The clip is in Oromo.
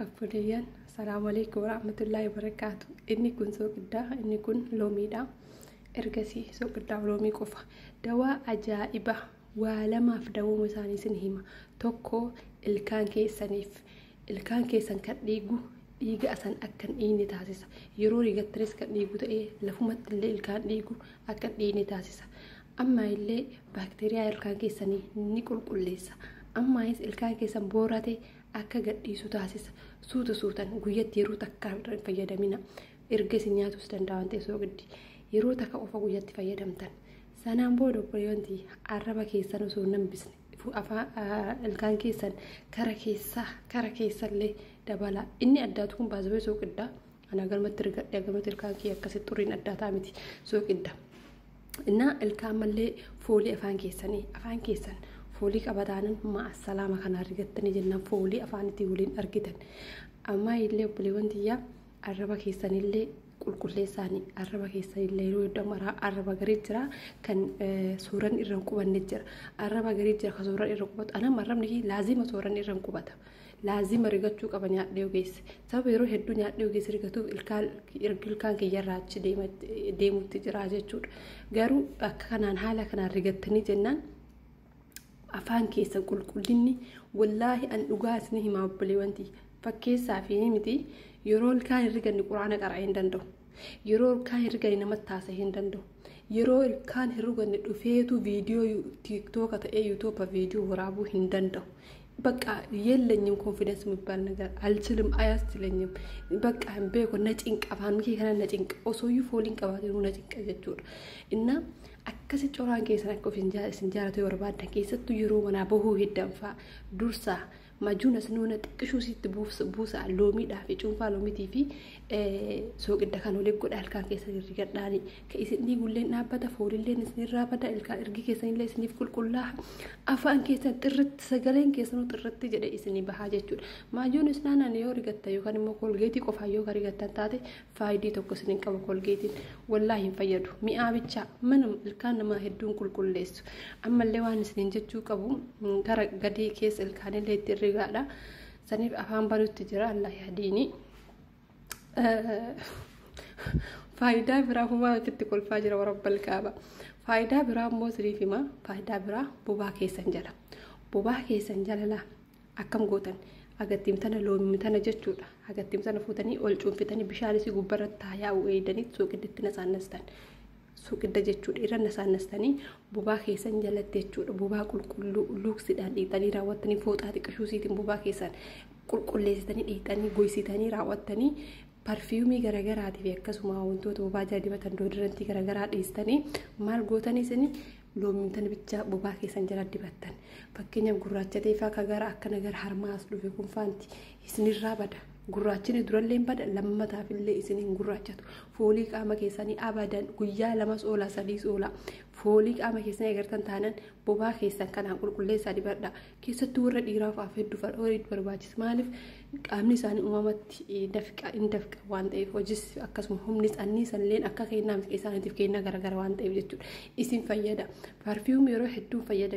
Afuriyan, assalamualaikum warahmatullahi wabarakatuh. Inni kun soqidda, inni kun loomiidha. Ergasii soqidda loomii qofa. Dawaa ajaa'iba waa lamaaf dawoo isaanii sin hima. Tokko ilkaan keessaniif, ilkaan keessan kan dhiiga asan akkan dhiigni taasisa. Yeroo dhiigattanis kan dhiigu ta'ee lafumatti illee ilkaan dhiigu akkan dhiigni taasisa. Amma illee baakteeriyaa ilkaan keessanii ni qulqulleessa. Amma ilkaan keessan boorate akka gadhiisu taasisa. Suutan guyyatti yeroo takka fayyadamina. Erga isin nyaatus danda'an ta'e soqiddi. Yeroo takka qofa guyyatti fayyadamtan. Sanaan booda obboleeyyantii arraba keessan osoo hin hambisne ilkaan keessan kara keessallee dabala. Inni addaatu kun baasabee soqidda. Ana galmatti ilkaan kee akkasitti xuriin addaataa miti soqidda. Inna ilkaan mallee foolii afaan keessan foolii qabataanin ma'asalaama kana argattanii jennaan foolii afaanitti waliin argitan. Amma illee obboleewwantii arraba keessanillee qulqulleessaanii arraba keessanillee yeroo hedduu arraba garii jira kan suuraan irra qubanne jira. Arraba garii jira kan suuraan irra qubatu. Anam arrabni laazima suuraan irra qubata. Laazima rigachuu qaba nyaadhee ogeessi. Sababa yeroo hedduu nyaadhee ogeessi rigatuuf ilkaan kiyyarraa achi deemutti jira jechuudha. Garuu akka kanaan haala kanaan rigattanii jennaan afaan keessan qulqullinni wallaahi an dhugaa isin himaa obboleewwantii fakkeessaa fi miti yeroo ilkaan hirriganni quraana qara'ee hin danda'u. Yeroo ilkaan hirriganni namatti taasisee hin danda'u. Yeroo ilkaan hirriganni dhufeetu viidiyoo tiiktooka ta'ee yuutuuba viidiyoo waraabuu hin danda'u. Bakka የለኝም ኮንፊደንስ የሚባል ነገር አልችልም አያስችለኝም በቃ በኮ ነጭንቅ አፋን ምኪ ከነ ነጭንቅ ኦሶዩ ፎሊን ቀባቴ ነው ነጭንቅ ጀቹር እና አከሰ ጮራን ከሰን አኮ ሲንጃራቶ ወርባዳ ከሰቱ ይሮ ወና በሁ ሄደንፋ ዱርሳ ማጁነስ ነው ነጥቅሹ ሲት ቡሳ ሎሚ ዳፊ ጩንፋ ሎሚ ቲቪ ሶቅዳ ካኖ ለቆዳ አልካን ከሰን ይገዳኒ ከኢስኒ ጉለን ናበታ ፎሊለን ስንራበዳ ilka irgi kesan illee isiniif qulqullaa afaan kesan xirrit sagaleen kesan xirrit jedhe isini baha jechuudha. Maajuun isnaanan yoo rigatta yookaan immoo kolgeetii qofa yoo rigattan taate faayidii tokko isinin qabu kolgeetiin wallaahi hin fayyadu. Mi'aa bicha manum ilkaan nama hedduun qulqulleessu. Ammallee waan isinin jechuu qabu gara gadii keessa ilkaan illee itti rigaadha. Saniif afaan banutti jira Allah yaadiini. Faayidaa biraa humaa itti kolfaa jira warabbal kaaba. Faayidaa biraa immoo siriif hima. Faayidaa biraa bobaa keessan jala. Bobaa keessan jala akkam gootan agattimtana loomimtana jechuudha. Agattimtana fuutanii ol cuunfitanii bishaanis gubbarratti taayaa eedanii suuqiddatti nasaannastan. Suuqidda jechuudha irra nasaannastanii bobaa keessan jalatti jechuudha. Bobaa qulqulluu luuksiidhaan dhiitanii raawwattanii fooxaa xiqqashuusiitiin bobaa keessan qulqulleessitanii dhiitanii goysitanii raawwattanii parfiyumii garagaraati fi akkasuma wantoota bobaa dibatan doodirantii garagaraa dhiistanii maal gootanii isini loomimtan bicha bobaa keessan jala dibattan. Fakkeenyaaf gurraachatee faa gara akkana gara harmaas dhufe kun faanti isinirraa bada. Gurraachini durallee bada lammataaf illee isiniin gurraachatu. Foolii qaama keessanii abadan guyyaa lamas oola sadiis oola. Foolii qaama keessanii agartan taanan bobaa keessan kanaan qulqulleessaa dibadha. Keessattuu warra dhiiraaf afeeddu horii barbaachisa. Maaliif qaamni isaanii uumamatti dafqa waan ta'eef hojis akkasuma humni anniisanillee akka kennaa isaaniitiif kennaa garagara waan ta'eef jechuudha. Isin fayyada. Parfiyuum yeroo hedduun fayyada.